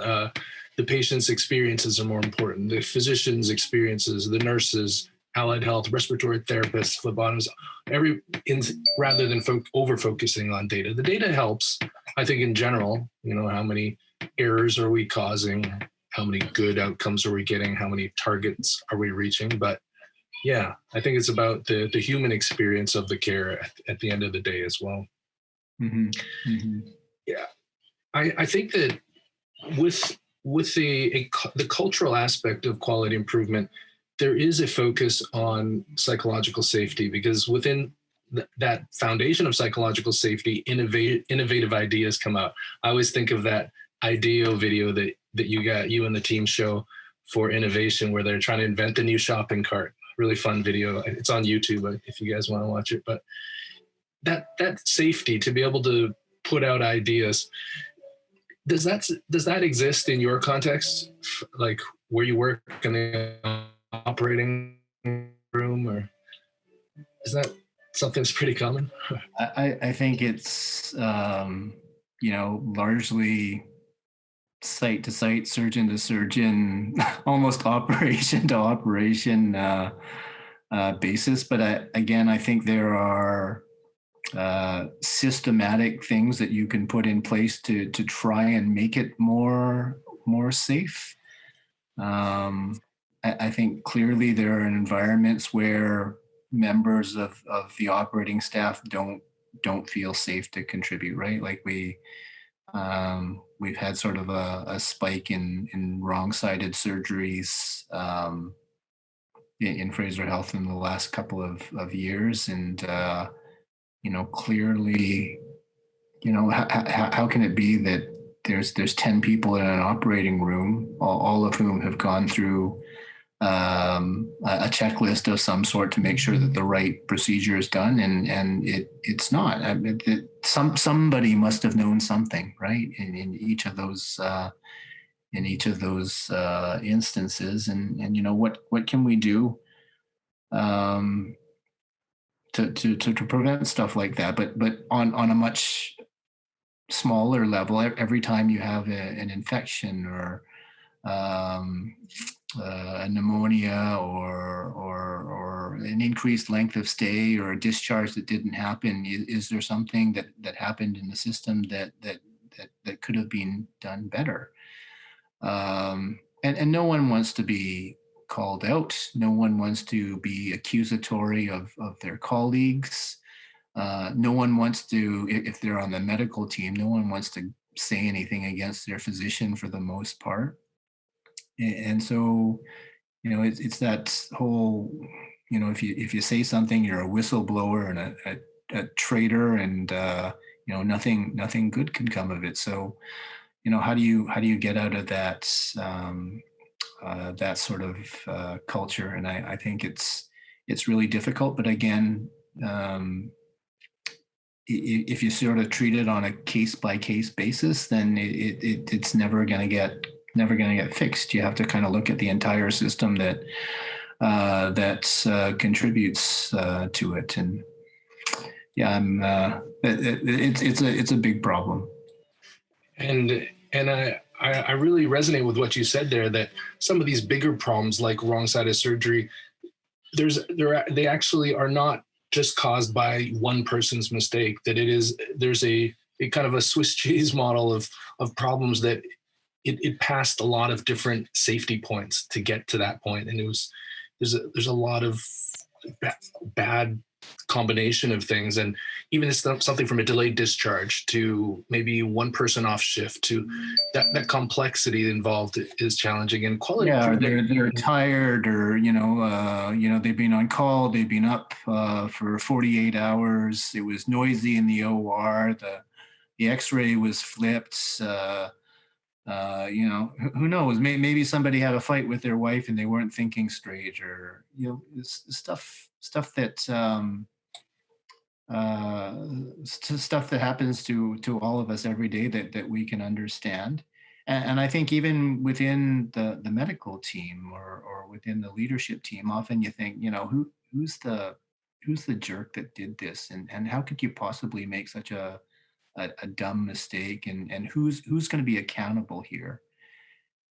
S1: The patient's experiences are more important. The physician's experiences, the nurses, allied health, respiratory therapists, phlebotomists, rather than over focusing on data. The data helps, I think, in general. How many errors are we causing? how many good outcomes are we getting, how many targets are we reaching. But yeah, I think it's about the human experience of the care at the end of the day as well.
S2: Mm-hmm. Mm-hmm.
S1: Yeah, I think that with the cultural aspect of quality improvement, there is a focus on psychological safety, because within that foundation of psychological safety, innovative ideas come out. I always think of that IDEO video that you and the team show for innovation, where they're trying to invent the new shopping cart. Really fun video. It's on YouTube if you guys want to watch it. But that safety to be able to put out ideas, does that exist in your context, like where you work in the operating room, or is that something that's pretty common?
S2: I think it's largely site to site, surgeon to surgeon, almost operation to operation basis. But I think there are systematic things that you can put in place to try and make it more safe. I think clearly there are environments where members of the operating staff don't feel safe to contribute, right? Like we've had sort of a spike in wrong-sided surgeries in Fraserhealth in the last couple of years, and clearly, how can it be that there's 10 people in an operating room, all of whom have gone through a checklist of some sort to make sure that the right procedure is done, and it's not. Somebody must have known something, right? In each of those instances, and what can we do to prevent stuff like that? But on a much smaller level, every time you have an infection or a pneumonia or an increased length of stay or a discharge that didn't happen, is there something that happened in the system that could have been done better? And no one wants to be called out. No one wants to be accusatory of their colleagues. No one wants to, if they're on the medical team, no one wants to say anything against their physician for the most part. And so, it's that whole, if you say something, you're a whistleblower and a traitor, and nothing good can come of it. So, how do you get out of that that sort of culture? And I think it's really difficult. But again, if you sort of treat it on a case by case basis, then it's never going to get fixed. You have to kind of look at the entire system that contributes to it. And yeah, it's a big problem. And
S1: I really resonate with what you said there, that some of these bigger problems like wrong-sided surgery, they actually are not just caused by one person's mistake, that there's a kind of a Swiss cheese model of problems that it passed a lot of different safety points to get to that point. And there's a lot of bad combination of things, and even it's something from a delayed discharge to maybe one person off shift, to that complexity involved is challenging. And quality,
S2: yeah, they're tired, or they've been on call, they've been up for 48 hours, it was noisy in the OR, the x-ray was flipped, who knows, maybe somebody had a fight with their wife and they weren't thinking straight, or stuff that stuff that happens to all of us every day that we can understand. And I think even within the medical team or within the leadership team, often you think, who's the jerk that did this, and how could you possibly make such a dumb mistake, and who's going to be accountable here?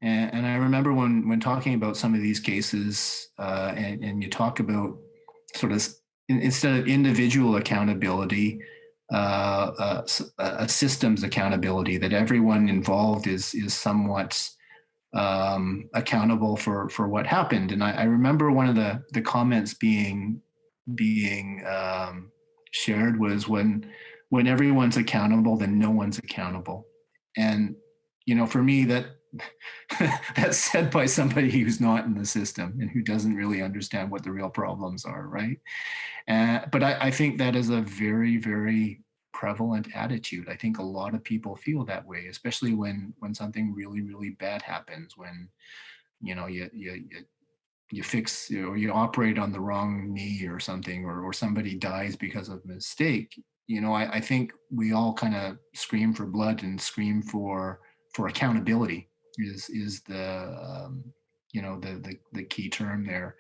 S2: And I remember when talking about some of these cases, and you talk about sort of, instead of individual accountability, a systems accountability, that everyone involved is somewhat accountable for what happened. And I remember one of the comments being shared was, when everyone's accountable, then no one's accountable. And for me, that's said by somebody who's not in the system and who doesn't really understand what the real problems are, right? But I think that is a very, very prevalent attitude. I think a lot of people feel that way, especially when something really, really bad happens, when you fix or you operate on the wrong knee or something, or somebody dies because of a mistake. I think we all kind of scream for blood and scream for accountability is the the key term there.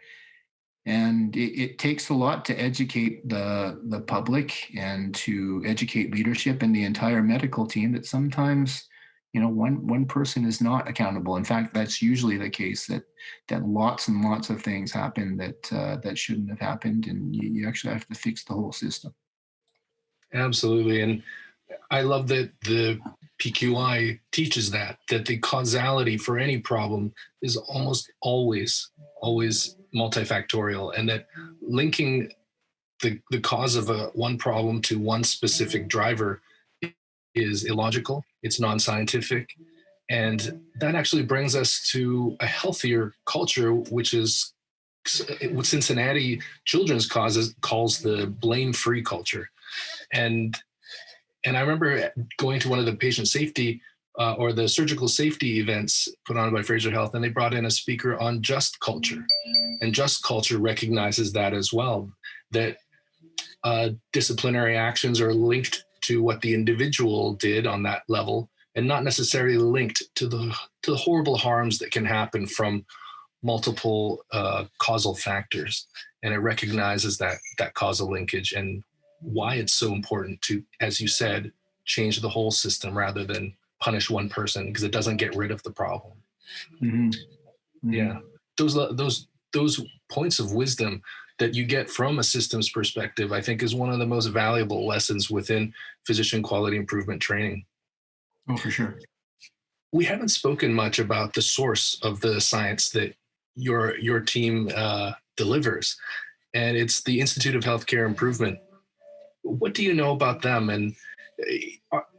S2: And it takes a lot to educate the public and to educate leadership and the entire medical team that sometimes one person is not accountable. In fact, that's usually the case, that lots and lots of things happen that shouldn't have happened, and you actually have to fix the whole system.
S1: Absolutely. And I love that the PQI teaches that the causality for any problem is almost always multifactorial, and that linking the cause of one problem to one specific driver is illogical. It's non-scientific. And that actually brings us to a healthier culture, which is what Cincinnati Children's Causes calls the blame-free culture. And I remember going to one of the patient safety or the surgical safety events put on by Fraserhealth, and they brought in a speaker on just culture. And just culture recognizes that as well, that disciplinary actions are linked to what the individual did on that level, and not necessarily linked to the horrible harms that can happen from multiple causal factors. And it recognizes that causal linkage and why it's so important to, as you said, change the whole system rather than punish one person, because it doesn't get rid of the problem.
S2: Mm-hmm. Mm-hmm.
S1: Yeah, those points of wisdom that you get from a systems perspective, I think, is one of the most valuable lessons within physician quality improvement training.
S2: Oh, for sure.
S1: We haven't spoken much about the source of the science that your team delivers, and it's the Institute of Healthcare Improvement. What do you know about them? And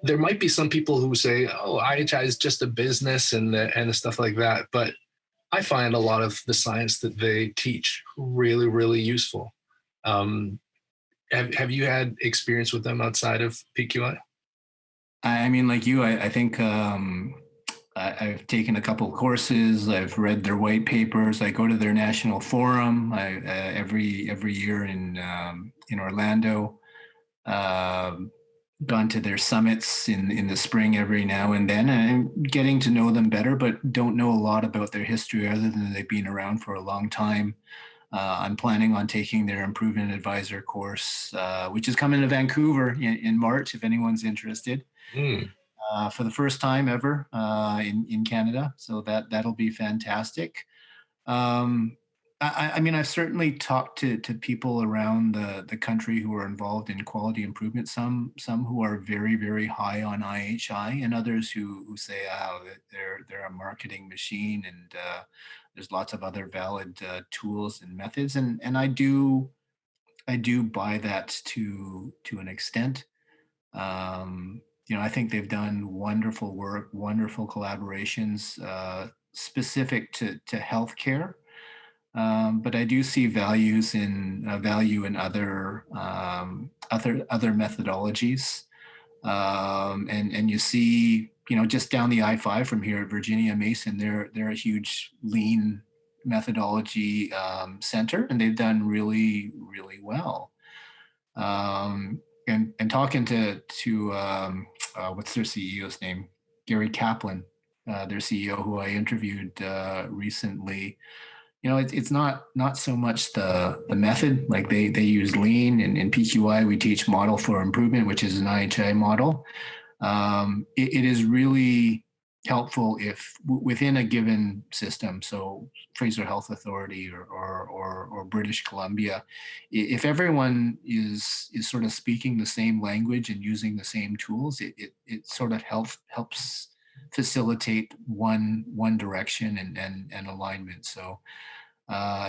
S1: there might be some people who say, "Oh, IHI is just a business," and the stuff like that. But I find a lot of the science that they teach really, really useful. Have you had experience with them outside of PQI?
S2: I mean, like you, I think I've taken a couple of courses. I've read their white papers. I go to their national forum every year in Orlando. Gone to their summits in the spring every now and then, and I'm getting to know them better, but don't know a lot about their history other than they've been around for a long time. I'm planning on taking their Improvement Advisor course, which is coming to Vancouver in March, if anyone's interested, for the first time ever in Canada. So that'll be fantastic. I mean, I've certainly talked to people around the country who are involved in quality improvement. Some who are very, very high on IHI, and others who say, "Oh, they're a marketing machine," and there's lots of other valid tools and methods. And I do buy that to an extent. I think they've done wonderful work, wonderful collaborations specific to healthcare. But I do see value in other methodologies, and you see, just down the I-5 from here at Virginia Mason, they're a huge lean methodology center, and they've done really, really well. And talking to what's their CEO's name, Gary Kaplan, their CEO, who I interviewed recently. It's not so much the method. Like they use lean, and in PQI we teach model for improvement, which is an IHI model. It is really helpful if within a given system, so Fraser Health Authority or British Columbia, if everyone is sort of speaking the same language and using the same tools, it sort of helps facilitate one direction and alignment. So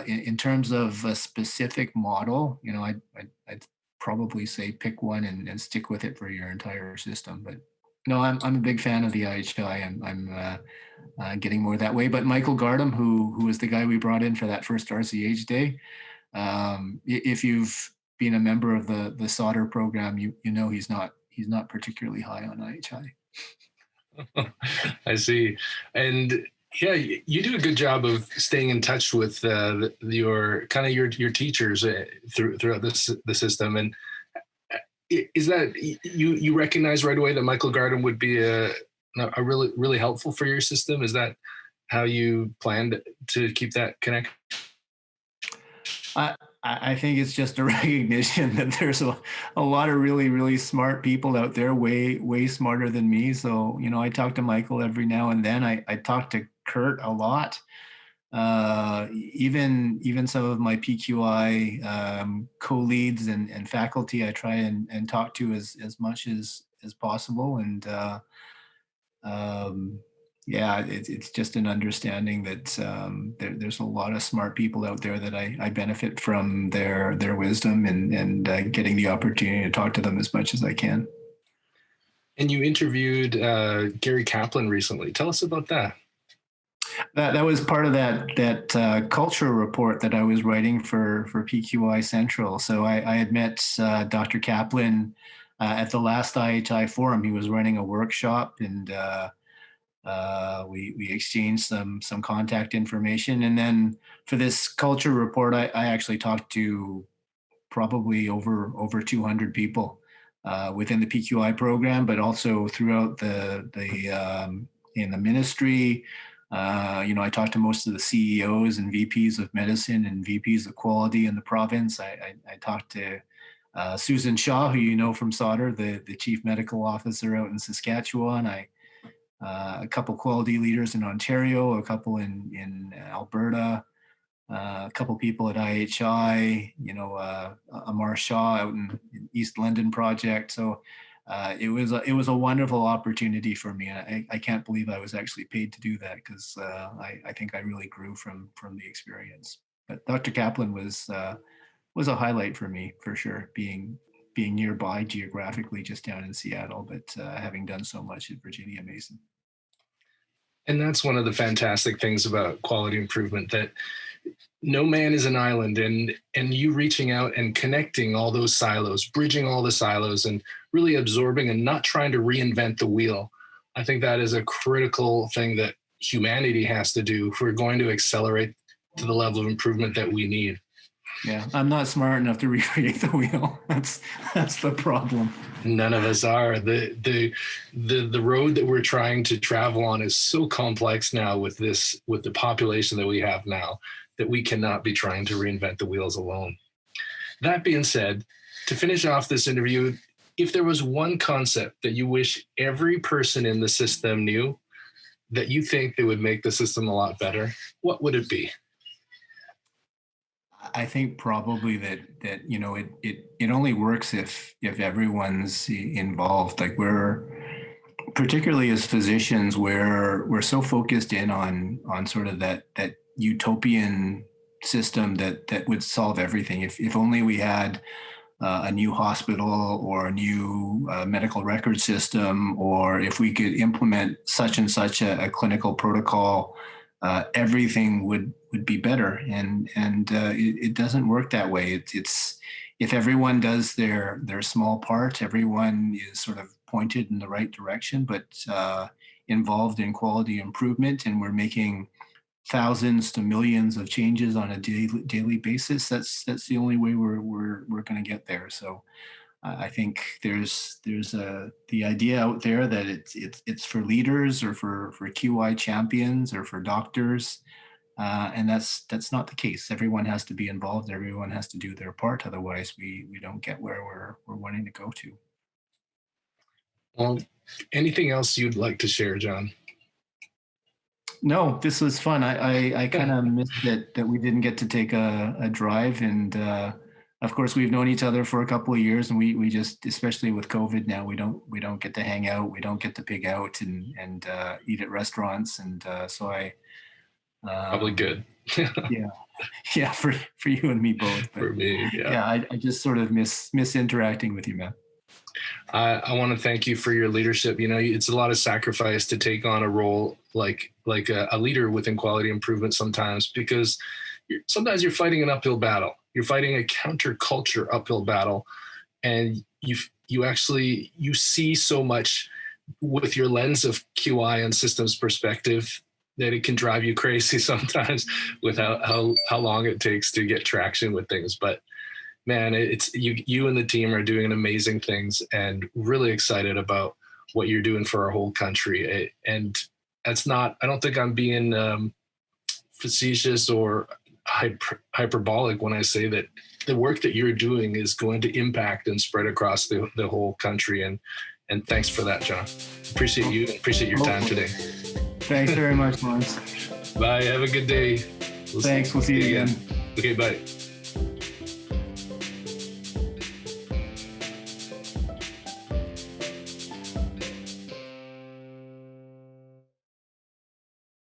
S2: in terms of a specific model, I'd probably say pick one and stick with it for your entire system. But no, I'm a big fan of the IHI. I'm getting more that way. But Michael Gardam, who was the guy we brought in for that first RCH day, if you've been a member of the solder program, you know he's not particularly high on IHI.
S1: I see. And yeah, you do a good job of staying in touch with your teachers throughout the system. And is that you recognize right away that Michael Gardam would be a really, really helpful for your system? Is that how you planned to keep that connection?
S2: I think it's just a recognition that there's a lot of really, really smart people out there, way, way smarter than me. So, I talk to Michael every now and then. I talk to Kurt a lot. Even some of my PQI co-leads and faculty, I try and talk to as much as possible. And it's just an understanding that there's a lot of smart people out there that I benefit from their wisdom and getting the opportunity to talk to them as much as I can.
S1: And you interviewed Gary Kaplan recently. Tell us about that.
S2: That was part of that culture report that I was writing for PQI Central. So I had met Dr. Kaplan at the last IHI forum. He was running a workshop, and we exchanged some contact information. And then for this culture report, I actually talked to probably over 200 people within the PQI program, but also throughout the in the ministry. I talked to most of the CEOs and VPs of medicine and VPs of quality in the province. I talked to Susan Shaw, who you know from Solder, the chief medical officer out in Saskatchewan. A couple quality leaders in Ontario, a couple in Alberta, a couple people at IHI, Amar Shah out in East London project. So it was a wonderful opportunity for me. I can't believe I was actually paid to do that, because I think I really grew from the experience. But Dr. Kaplan was a highlight for me, for sure, being nearby geographically, just down in Seattle, but having done so much at Virginia Mason.
S1: And that's one of the fantastic things about quality improvement, that no man is an island, and you reaching out and connecting all those silos, bridging all the silos, and really absorbing and not trying to reinvent the wheel. I think that is a critical thing that humanity has to do if we're going to accelerate to the level of improvement that we need.
S2: Yeah, I'm not smart enough to recreate the wheel. That's the problem.
S1: None of us are. The road that we're trying to travel on is so complex now with the population that we have now, that we cannot be trying to reinvent the wheels alone. That being said, to finish off this interview, if there was one concept that you wish every person in the system knew, that you think that would make the system a lot better, what would it be?
S2: I think probably that it only works if everyone's involved. Like, we're, particularly as physicians, we're so focused in on sort of that utopian system that would solve everything. If only we had a new hospital or a new medical record system, or if we could implement such and such a clinical protocol, everything would be better. And it doesn't work that way. It's if everyone does their small part, everyone is sort of pointed in the right direction, but involved in quality improvement, and we're making thousands to millions of changes on a daily basis. That's the only way we're going to get there. So I think there's the idea out there that it's for leaders, or for QI champions, or for doctors, and that's not the case. Everyone has to be involved. Everyone has to do their part. Otherwise, we don't get where we're wanting to go to.
S1: Well, anything else you'd like to share, John?
S2: No, this was fun. I kind of missed that we didn't get to take a drive, and of course, we've known each other for a couple of years, and we just, especially with COVID now, we don't get to hang out, we don't get to pig out and eat at restaurants, and so I
S1: Probably good.
S2: yeah, for you and me both. But
S1: For me, yeah.
S2: I just sort of miss interacting with you, man.
S1: I want to thank you for your leadership. You know, it's a lot of sacrifice to take on a role like a leader within quality improvement sometimes, because sometimes you're fighting an uphill battle. You're fighting a counterculture uphill battle, and you see so much with your lens of QI and systems perspective that it can drive you crazy sometimes with how long it takes to get traction with things. But man, it's you and the team are doing amazing things, and really excited about what you're doing for our whole country. And that's not, I don't think I'm being facetious or hyperbolic when I say that the work that you're doing is going to impact and spread across the whole country. And thanks for that, John. Appreciate you. Appreciate your time today.
S2: Thanks very much, Lawrence.
S1: Bye. Have a good day.
S2: Thanks. We'll see you again.
S1: Okay. Bye.